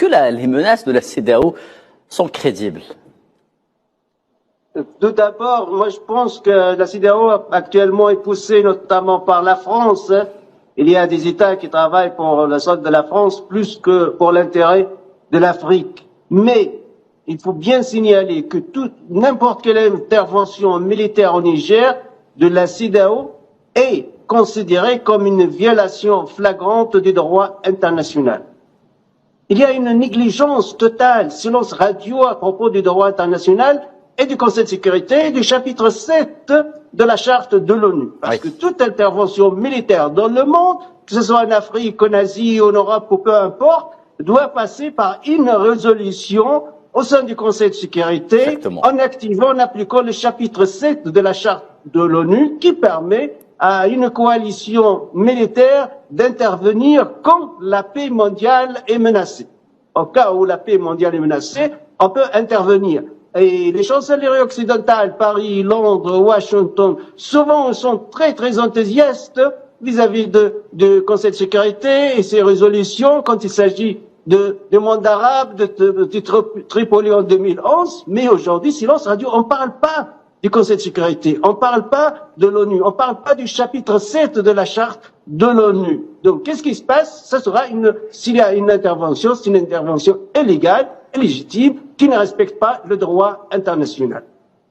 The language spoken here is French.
que les menaces de la CEDEAO sont crédibles? Tout d'abord, moi je pense que la CEDEAO actuellement est poussée notamment par la France. Il y a des États qui travaillent pour le sol de la France plus que pour l'intérêt de l'Afrique. Mais il faut bien signaler que n'importe quelle intervention militaire au Niger de la CEDEAO est considérée comme une violation flagrante du droit international. Il y a une négligence totale, silence radio à propos du droit international et du Conseil de sécurité et du chapitre 7 de la charte de l'ONU. Parce que toute intervention militaire dans le monde, que ce soit en Afrique, en Asie, en Europe ou peu importe, doit passer par une résolution au sein du Conseil de sécurité en activant, en appliquant le chapitre 7 de la charte de l'ONU qui permet à une coalition militaire d'intervenir quand la paix mondiale est menacée. Au cas où la paix mondiale est menacée, on peut intervenir. Et les chancelleries occidentales, Paris, Londres, Washington, souvent sont très très enthousiastes vis-à-vis du Conseil de sécurité et ses résolutions quand il s'agit du monde arabe, de Tripoli en 2011. Mais aujourd'hui, silence radio, on ne parle pas du Conseil de sécurité, on ne parle pas de l'ONU, on ne parle pas du chapitre 7 de la charte de l'ONU. Donc, qu'est-ce qui se passe? Ça sera s'il y a une intervention, c'est une intervention illégale, illégitime, qui ne respecte pas le droit international.